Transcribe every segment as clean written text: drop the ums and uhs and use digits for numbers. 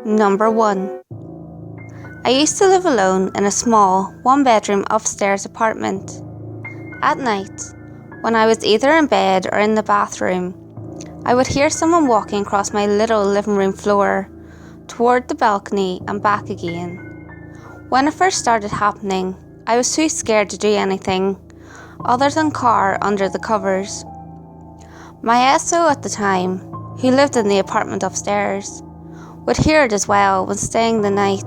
Number 1. I used to live alone in a small, one-bedroom upstairs apartment. At night, when I was either in bed or in the bathroom, I would hear someone walking across my little living room floor, toward the balcony and back again. When it first started happening, I was too scared to do anything other than cower under the covers. My SO at the time, who lived in the apartment upstairs, would hear it as well when staying the night.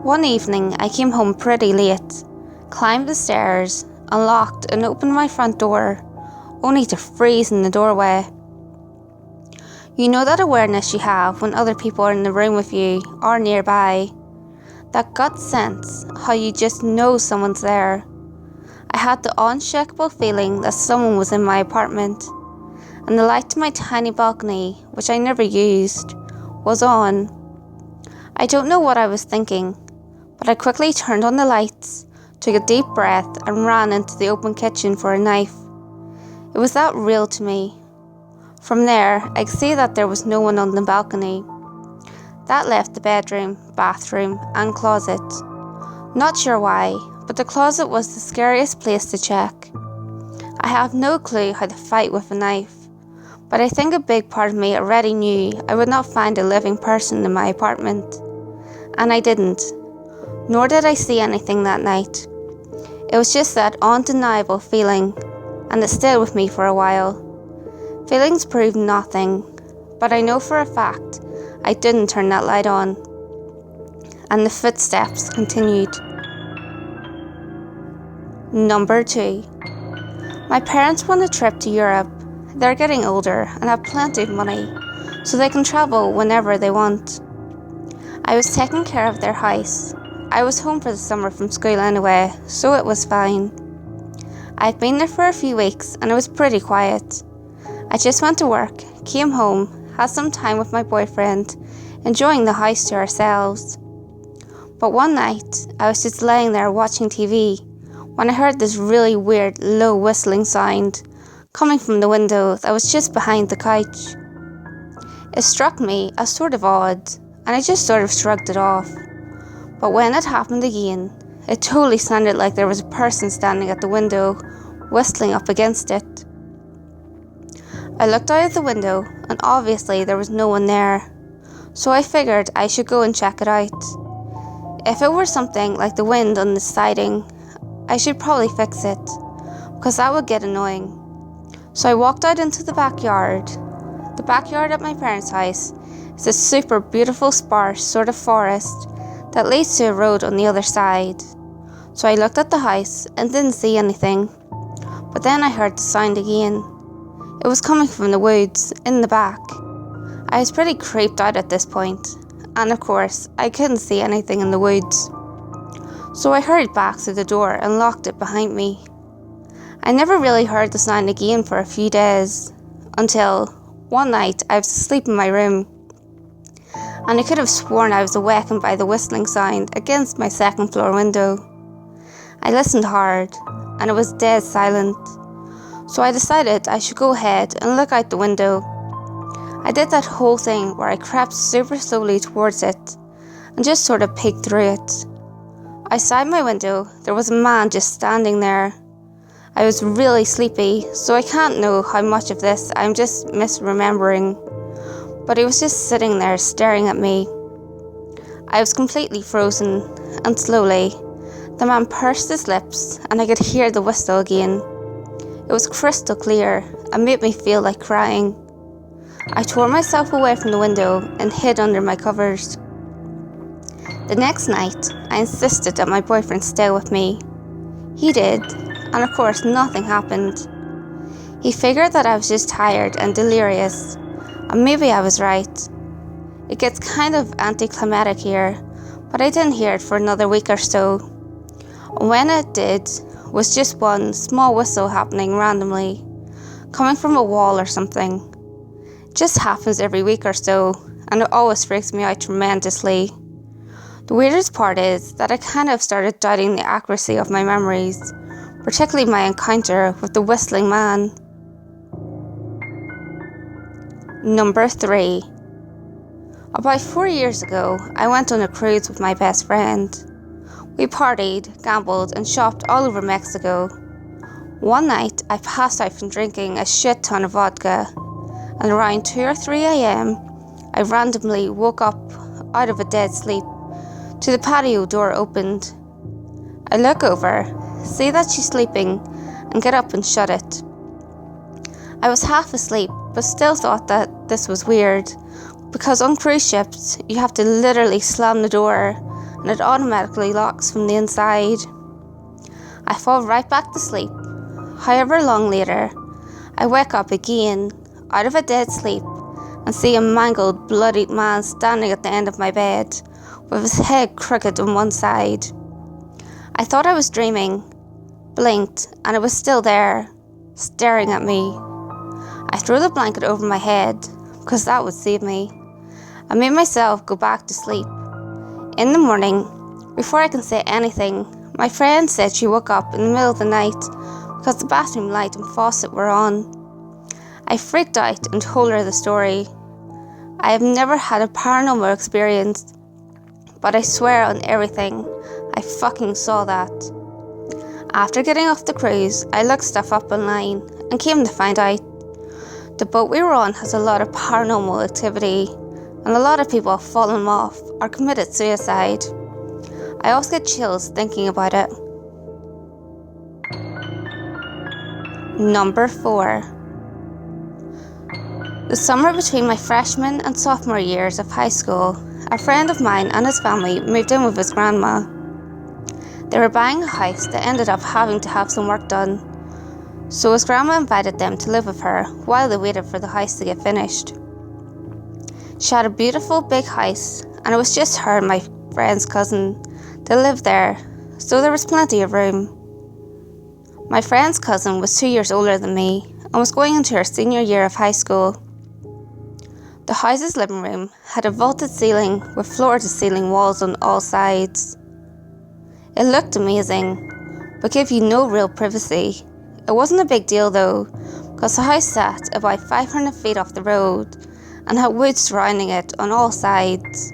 One evening I came home pretty late, climbed the stairs, unlocked and opened my front door, only to freeze in the doorway. You know that awareness you have when other people are in the room with you or nearby? That gut sense, how you just know someone's there. I had the unshakable feeling that someone was in my apartment, and the light to my tiny balcony, which I never used, was on. I don't know what I was thinking, but I quickly turned on the lights, took a deep breath and ran into the open kitchen for a knife. It was that real to me. From there, I could see that there was no one on the balcony. That left the bedroom, bathroom and closet. Not sure why, but the closet was the scariest place to check. I have no clue how to fight with a knife, but I think a big part of me already knew I would not find a living person in my apartment. And I didn't. Nor did I see anything that night. It was just that undeniable feeling, and it stayed with me for a while. Feelings prove nothing, but I know for a fact I didn't turn that light on. And the footsteps continued. Number 2. My parents want a trip to Europe. They're getting older and have plenty of money, so they can travel whenever they want. I was taking care of their house. I was home for the summer from school anyway, so it was fine. I'd been there for a few weeks and it was pretty quiet. I just went to work, came home, had some time with my boyfriend, enjoying the house to ourselves. But one night, I was just laying there watching TV when I heard this really weird low whistling sound coming from the window that was just behind the couch. It struck me as sort of odd, and I just sort of shrugged it off. But when it happened again, it totally sounded like there was a person standing at the window, whistling up against it. I looked out of the window, and obviously there was no one there, so I figured I should go and check it out. If it were something like the wind on the siding, I should probably fix it, because that would get annoying. So I walked out into the backyard. The backyard at my parents' house is a super beautiful sparse sort of forest that leads to a road on the other side. So I looked at the house and didn't see anything, but then I heard the sound again. It was coming from the woods, in the back. I was pretty creeped out at this point, and of course, I couldn't see anything in the woods. So I hurried back to the door and locked it behind me. I never really heard the sound again for a few days, until one night I was asleep in my room, and I could have sworn I was awakened by the whistling sound against my second floor window. I listened hard, and it was dead silent. So I decided I should go ahead and look out the window. I did that whole thing where I crept super slowly towards it and just sort of peeked through it. Outside my window, there was a man just standing there. I was really sleepy, so I can't know how much of this I'm just misremembering, but he was just sitting there staring at me. I was completely frozen, and slowly, the man pursed his lips and I could hear the whistle again. It was crystal clear and made me feel like crying. I tore myself away from the window and hid under my covers. The next night, I insisted that my boyfriend stay with me. He did, and of course nothing happened. He figured that I was just tired and delirious, and maybe I was right. It gets kind of anticlimactic here, but I didn't hear it for another week or so. When it did, was just one small whistle happening randomly, coming from a wall or something. It just happens every week or so, and it always freaks me out tremendously. The weirdest part is that I kind of started doubting the accuracy of my memories, particularly my encounter with the whistling man. Number 3. About 4 years ago, I went on a cruise with my best friend. We partied, gambled, and shopped all over Mexico. One night, I passed out from drinking a shit ton of vodka, and around 2 or 3 a.m, I randomly woke up out of a dead sleep to the patio door opened. I look over, see that she's sleeping, and get up and shut it. I was half asleep, but still thought that this was weird, because on cruise ships, you have to literally slam the door, and it automatically locks from the inside. I fall right back to sleep. However long later, I wake up again, out of a dead sleep, and see a mangled, bloodied man standing at the end of my bed, with his head crooked on one side. I thought I was dreaming, blinked, and it was still there, staring at me. I threw the blanket over my head, because that would save me. I made myself go back to sleep. In the morning, before I can say anything, my friend said she woke up in the middle of the night because the bathroom light and faucet were on. I freaked out and told her the story. I have never had a paranormal experience, but I swear on everything, I fucking saw that. After getting off the cruise, I looked stuff up online and came to find out the boat we were on has a lot of paranormal activity, and a lot of people have fallen off or committed suicide. I also get chills thinking about it. Number 4. The summer between my freshman and sophomore years of high school, a friend of mine and his family moved in with his grandma. They were buying a house that ended up having to have some work done, so his grandma invited them to live with her while they waited for the house to get finished. She had a beautiful big house, and it was just her and my friend's cousin that lived there, so there was plenty of room. My friend's cousin was 2 years older than me and was going into her senior year of high school. The house's living room had a vaulted ceiling with floor-to-ceiling walls on all sides. It looked amazing, but gave you no real privacy. It wasn't a big deal though, because the house sat about 500 feet off the road and had woods surrounding it on all sides.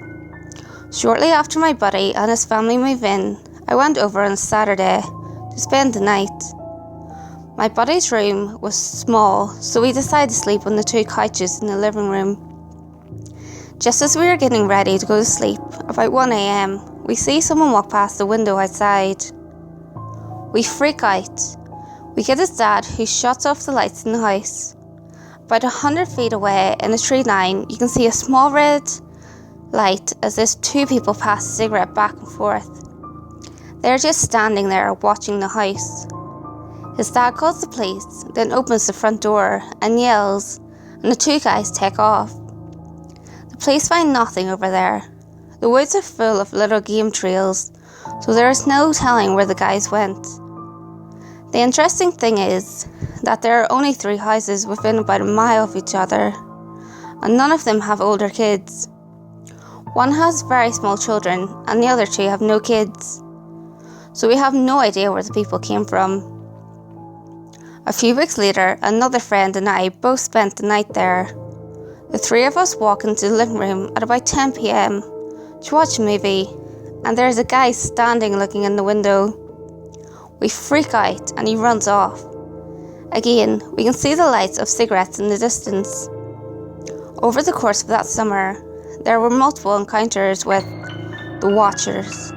Shortly after my buddy and his family moved in, I went over on Saturday to spend the night. My buddy's room was small, so we decided to sleep on the 2 couches in the living room. Just as we were getting ready to go to sleep, about 1 a.m, we see someone walk past the window outside. We freak out. We get his dad, who shuts off the lights in the house. About 100 feet away in a tree line, you can see a small red light as if 2 people pass a cigarette back and forth. They're just standing there watching the house. His dad calls the police, then opens the front door and yells, and the 2 guys take off. The police find nothing over there. The woods are full of little game trails, so there is no telling where the guys went. The interesting thing is that there are only 3 houses within about a mile of each other, and none of them have older kids. One has very small children, and the other 2 have no kids. So we have no idea where the people came from. A few weeks later, another friend and I both spent the night there. The 3 of us walk into the living room at about 10 p.m. to watch a movie, and there's a guy standing looking in the window. We freak out and he runs off. Again, we can see the lights of cigarettes in the distance. Over the course of that summer, there were multiple encounters with the Watchers.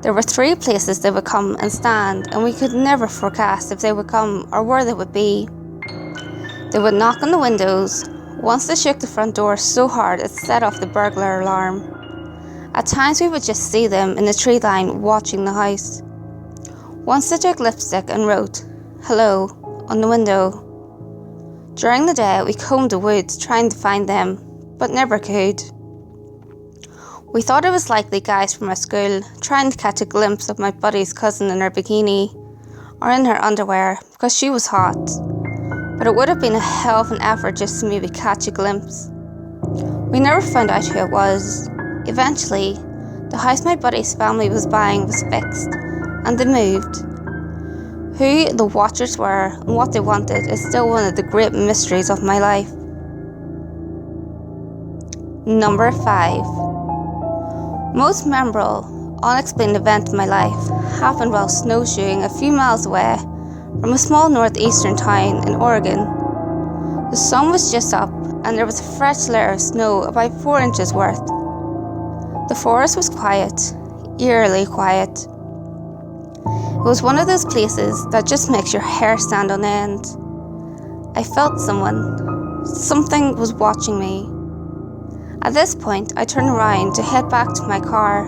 There were 3 places they would come and stand, and we could never forecast if they would come or where they would be. They would knock on the windows. Once they shook the front door so hard it set off the burglar alarm. At times we would just see them in the tree line watching the house. Once they took lipstick and wrote, "Hello," on the window. During the day, we combed the woods trying to find them, but never could. We thought it was likely guys from our school trying to catch a glimpse of my buddy's cousin in her bikini, or in her underwear, because she was hot. But it would have been a hell of an effort just to maybe catch a glimpse. We never found out who it was. Eventually, the house my buddy's family was buying was fixed, and they moved. Who the Watchers were and what they wanted is still one of the great mysteries of my life. Number 5. Most memorable, unexplained event in my life happened while snowshoeing a few miles away from a small northeastern town in Oregon. The sun was just up and there was a fresh layer of snow about 4 inches worth. The forest was quiet, eerily quiet. It was one of those places that just makes your hair stand on end. I felt something was watching me. At this point, I turned around to head back to my car,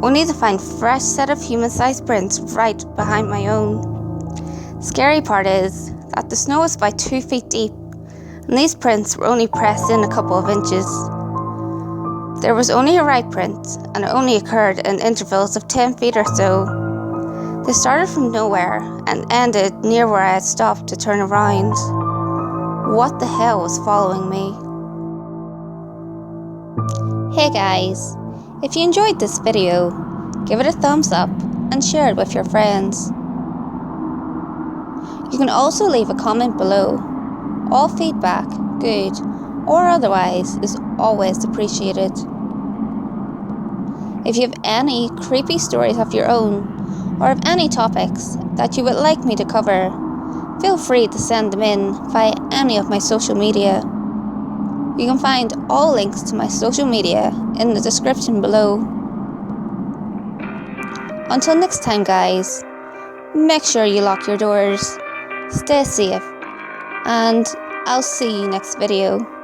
only to find a fresh set of human-sized prints right behind my own. Scary part is that the snow was about 2 feet deep, and these prints were only pressed in a couple of inches. There was only a right print, and it only occurred in intervals of 10 feet or so. They started from nowhere and ended near where I had stopped to turn around. What the hell was following me? Hey guys, if you enjoyed this video, give it a thumbs up and share it with your friends. You can also leave a comment below. All feedback, good or otherwise, is always appreciated. If you have any creepy stories of your own, or have any topics that you would like me to cover, feel free to send them in via any of my social media. You can find all links to my social media in the description below. Until next time guys, make sure you lock your doors, stay safe, and I'll see you next video.